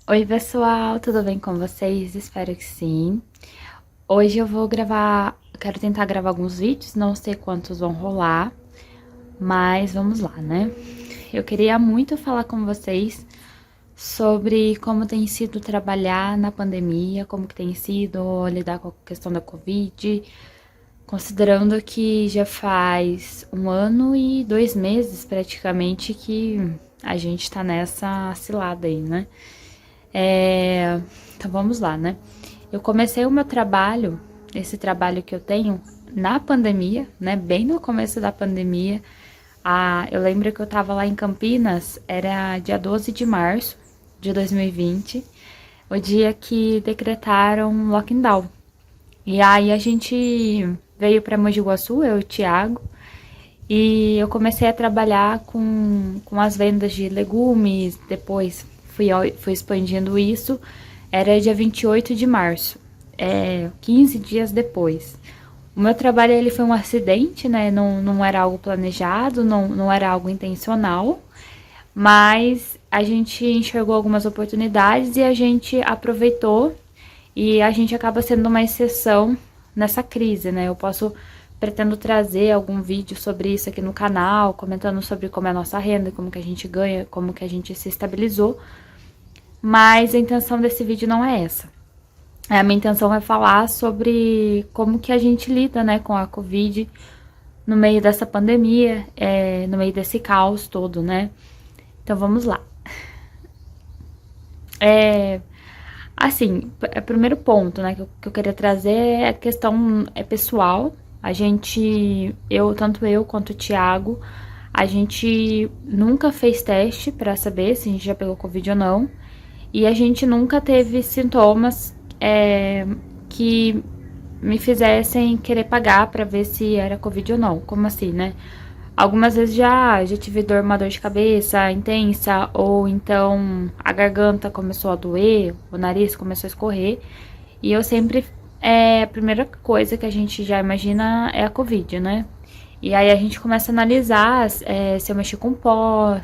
Oi, pessoal, tudo bem com vocês? Espero que sim. Hoje eu vou gravar, quero tentar gravar alguns vídeos, não sei quantos vão rolar, mas vamos lá, né? Eu queria muito falar com vocês sobre como tem sido trabalhar na pandemia, como que tem sido lidar com a questão da Covid, considerando que já faz 1 ano e 2 meses praticamente que a gente tá nessa cilada aí, né? Então vamos lá, né? Eu comecei o meu trabalho, esse trabalho que eu tenho, na pandemia, né? Bem no começo da pandemia. Eu lembro que eu tava lá em Campinas, era dia 12 de março de 2020, o dia que decretaram lockdown. E aí a gente veio para Mogi Guaçu, eu e o Thiago, e eu comecei a trabalhar com as vendas de legumes, depois fui expandindo isso. Era dia 28 de março, 15 dias depois. O meu trabalho ele foi um acidente, né? Não era algo planejado, não era algo intencional, mas a gente enxergou algumas oportunidades e a gente aproveitou e a gente acaba sendo uma exceção nessa crise, né? Pretendo trazer algum vídeo sobre isso aqui no canal, comentando sobre como é a nossa renda, como que a gente ganha, como que a gente se estabilizou, mas a intenção desse vídeo não é essa. A minha intenção é falar sobre como que a gente lida, né, com a Covid no meio dessa pandemia, no meio desse caos todo, né? Então vamos lá. Assim, o primeiro ponto, né, que eu queria trazer é a questão pessoal. Tanto eu quanto o Thiago, a gente nunca fez teste pra saber se a gente já pegou Covid ou não. E a gente nunca teve sintomas que me fizessem querer pagar pra ver se era Covid ou não. Como assim, né? Algumas vezes já tive uma dor de cabeça intensa, ou então a garganta começou a doer, o nariz começou a escorrer. E eu sempre. A primeira coisa que a gente já imagina é a Covid, né? E aí a gente começa a analisar se eu mexi com pó,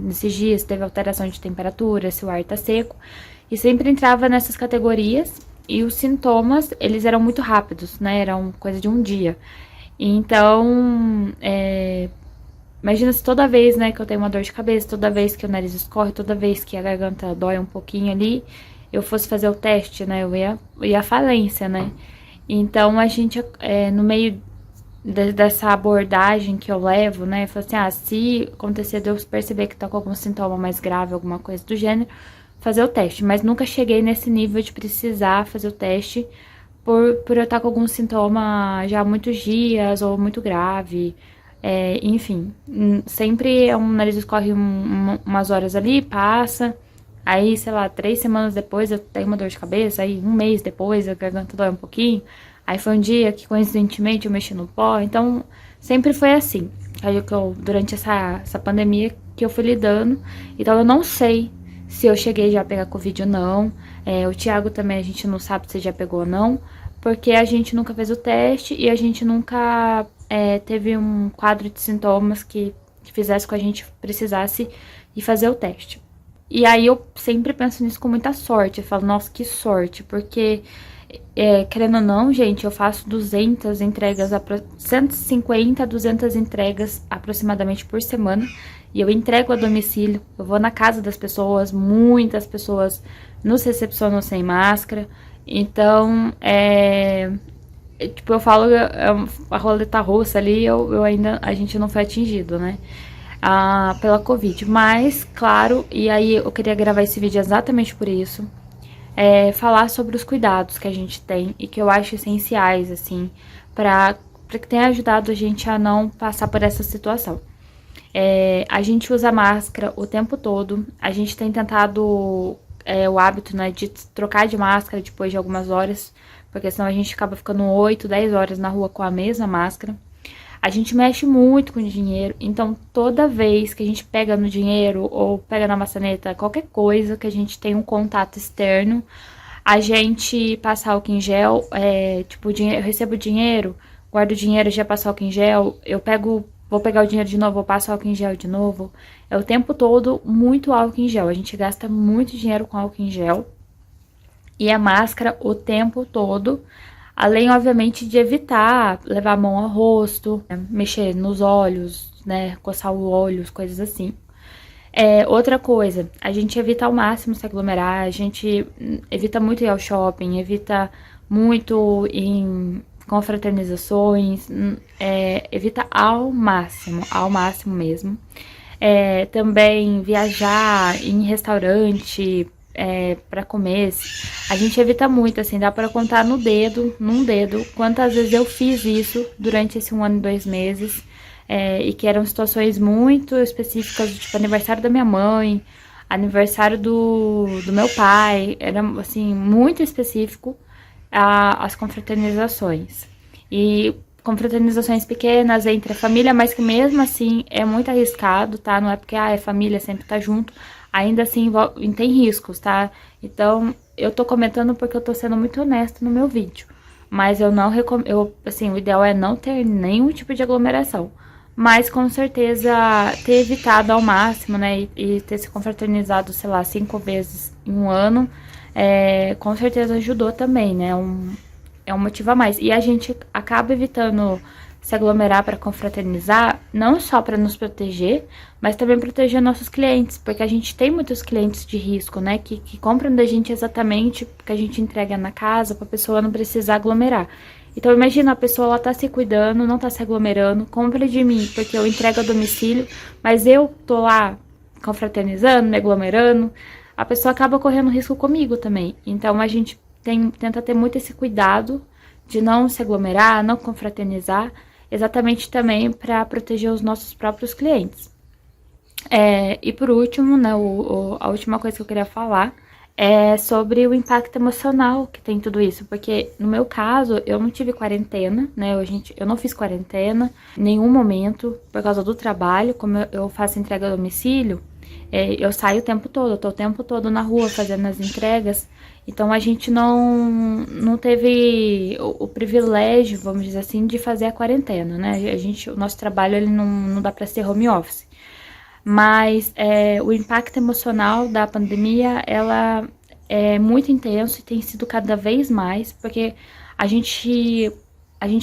nesses dias teve alteração de temperatura, se o ar tá seco. E sempre entrava nessas categorias. E os sintomas, eles eram muito rápidos, né? Eram coisa de um dia. Então, imagina se toda vez, né, que eu tenho uma dor de cabeça, toda vez que o nariz escorre, toda vez que a garganta dói um pouquinho ali, eu fosse fazer o teste, né, eu ia à falência, né. Então, a gente, no meio dessa abordagem que eu levo, né, eu falo assim, se acontecer de eu perceber que tá com algum sintoma mais grave, alguma coisa do gênero, fazer o teste. Mas nunca cheguei nesse nível de precisar fazer o teste por eu estar com algum sintoma já há muitos dias ou muito grave. Enfim, sempre um nariz escorre umas horas ali, passa. Aí, sei lá, 3 semanas depois eu tenho uma dor de cabeça. Aí, um mês depois a garganta dói um pouquinho. Aí foi um dia que, coincidentemente, eu mexi no pó. Então, sempre foi assim. Aí, durante essa pandemia que eu fui lidando. Então, eu não sei se eu cheguei já a pegar Covid ou não. O Thiago também, a gente não sabe se já pegou ou não. Porque a gente nunca fez o teste e a gente nunca teve um quadro de sintomas que fizesse com que a gente precisasse ir fazer o teste. E aí eu sempre penso nisso com muita sorte. Eu falo, nossa, que sorte, porque querendo ou não, gente, eu faço 200 entregas, 150 a 200 entregas aproximadamente por semana. E eu entrego a domicílio, eu vou na casa das pessoas, muitas pessoas nos recepcionam sem máscara. Então, tipo, eu falo, a roleta russa ali, a gente não foi atingido, né? Pela Covid. Mas, claro, e aí eu queria gravar esse vídeo exatamente por isso. Falar sobre os cuidados que a gente tem e que eu acho essenciais, assim, para que tenha ajudado a gente a não passar por essa situação. A gente usa máscara o tempo todo, a gente tem tentado o hábito, né, de trocar de máscara depois de algumas horas, porque senão a gente acaba ficando 8, 10 horas na rua com a mesma máscara. A gente mexe muito com dinheiro, então toda vez que a gente pega no dinheiro ou pega na maçaneta, qualquer coisa que a gente tem um contato externo, a gente passa álcool em gel, tipo, eu recebo dinheiro, guardo o dinheiro, já passo álcool em gel, eu pego vou pegar o dinheiro de novo, eu passo álcool em gel de novo. É o tempo todo muito álcool em gel. A gente gasta muito dinheiro com álcool em gel. E a máscara o tempo todo. Além, obviamente, de evitar levar a mão ao rosto, mexer nos olhos, né? Coçar os olhos, coisas assim. Outra coisa, a gente evita ao máximo se aglomerar, a gente evita muito ir ao shopping, evita muito em confraternizações, evita ao máximo mesmo. Também viajar em restaurante para comer, a gente evita muito, assim, dá para contar num dedo, quantas vezes eu fiz isso durante esse 1 ano e 2 meses. E que eram situações muito específicas, tipo aniversário da minha mãe, aniversário do meu pai, era assim, muito específico as confraternizações. E confraternizações pequenas entre a família, mas que mesmo assim é muito arriscado, tá? Não é porque é família, sempre tá junto, ainda assim tem riscos, tá? Então, eu tô comentando porque eu tô sendo muito honesta no meu vídeo. Mas eu não recomendo, assim, o ideal é não ter nenhum tipo de aglomeração. Mas com certeza ter evitado ao máximo, né? E ter se confraternizado, sei lá, 5 vezes em 1 ano, com certeza ajudou também, né? É um motivo a mais. E a gente acaba evitando se aglomerar para confraternizar, não só para nos proteger, mas também proteger nossos clientes, porque a gente tem muitos clientes de risco, né? Que compram da gente exatamente porque a gente entrega na casa, para a pessoa não precisar aglomerar. Então, imagina, a pessoa, ela tá se cuidando, não tá se aglomerando, compra de mim, porque eu entrego a domicílio, mas eu tô lá confraternizando, me aglomerando, a pessoa acaba correndo risco comigo também. Então, a gente tenta ter muito esse cuidado de não se aglomerar, não confraternizar, exatamente também para proteger os nossos próprios clientes. E por último, né, a última coisa que eu queria falar é sobre o impacto emocional que tem tudo isso, porque no meu caso, eu não tive quarentena, né, eu não fiz quarentena em nenhum momento, por causa do trabalho, como eu faço entrega a domicílio, eu saio o tempo todo, eu tô o tempo todo na rua fazendo as entregas, então a gente não teve o privilégio, vamos dizer assim, de fazer a quarentena, né, o nosso trabalho ele não dá pra ser home office. Mas o impacto emocional da pandemia, ela é muito intenso e tem sido cada vez mais, porque a gente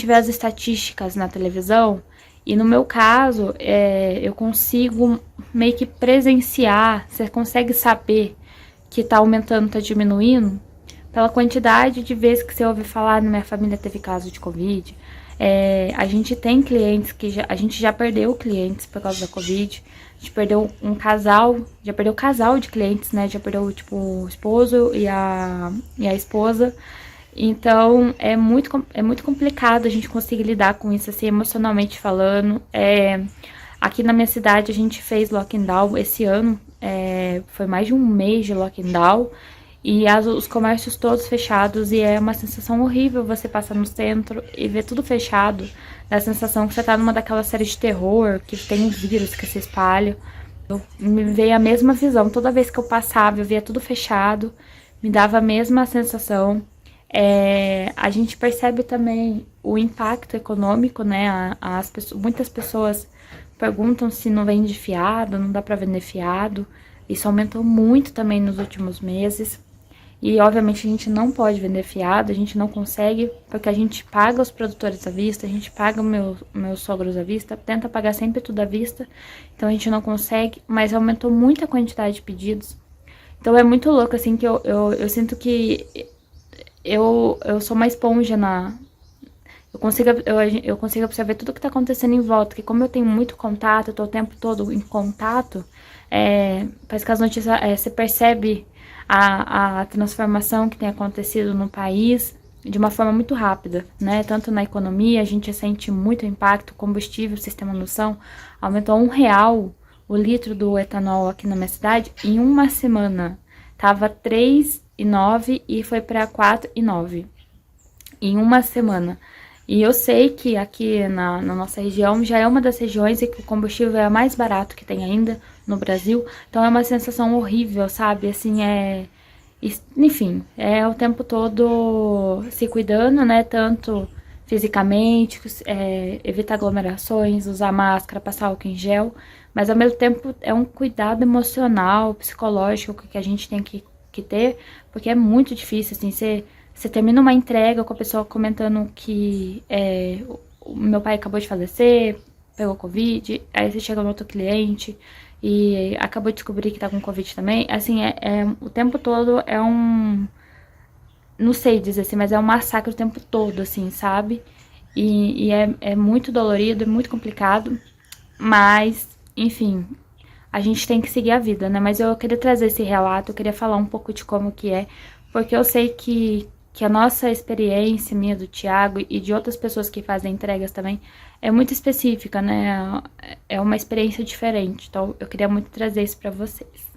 vê as estatísticas na televisão e no meu caso, eu consigo meio que presenciar, você consegue saber que tá aumentando, tá diminuindo, pela quantidade de vezes que você ouve falar, na minha família teve caso de Covid. A gente tem clientes que a gente já perdeu clientes por causa da Covid. A gente perdeu um casal, já perdeu casal de clientes, né? Já perdeu, tipo, o esposo e a esposa. Então, é muito complicado a gente conseguir lidar com isso, assim, emocionalmente falando. Aqui na minha cidade, a gente fez lockdown esse ano. Foi mais de um mês de lockdown. E os comércios todos fechados, e é uma sensação horrível você passar no centro e ver tudo fechado. Dá a sensação que você tá numa daquelas séries de terror, que tem um vírus que se espalha. Me veio a mesma visão, toda vez que eu passava, eu via tudo fechado, me dava a mesma sensação. A gente percebe também o impacto econômico, né? Muitas pessoas perguntam se não vende fiado, não dá pra vender fiado. Isso aumentou muito também nos últimos meses. E, obviamente, a gente não pode vender fiado, a gente não consegue, porque a gente paga os produtores à vista, a gente paga meus sogros à vista, tenta pagar sempre tudo à vista, então a gente não consegue, mas aumentou muito a quantidade de pedidos. Então é muito louco, assim, que eu sinto que eu sou uma esponja eu consigo observar tudo que tá acontecendo em volta, que como eu tenho muito contato, eu tô o tempo todo em contato, parece que as notícias, você percebe a transformação que tem acontecido no país de uma forma muito rápida, né? Tanto na economia, a gente sente muito impacto, o combustível, o sistema noção, aumentou R$ 1 o litro do etanol aqui na minha cidade em uma semana. Tava 3,9 e foi para 4,9 em uma semana. E eu sei que aqui na nossa região já é uma das regiões em que o combustível é mais barato que tem ainda no Brasil. Então é uma sensação horrível, sabe? Assim, enfim, é o tempo todo se cuidando, né? Tanto fisicamente, evitar aglomerações, usar máscara, passar álcool em gel, mas ao mesmo tempo é um cuidado emocional, psicológico que a gente tem que ter, porque é muito difícil, assim, você termina uma entrega com a pessoa comentando que o meu pai acabou de falecer, pegou Covid, aí você chega no outro cliente e acabou de descobrir que tá com Covid também, assim, o tempo todo é um, não sei dizer assim, mas é um massacre o tempo todo, assim, sabe? E é muito dolorido, é muito complicado, mas, enfim, a gente tem que seguir a vida, né? Mas eu queria trazer esse relato, eu queria falar um pouco de como que é, porque eu sei que a nossa experiência, minha, do Thiago e de outras pessoas que fazem entregas também, é muito específica, né? É uma experiência diferente, então eu queria muito trazer isso pra vocês.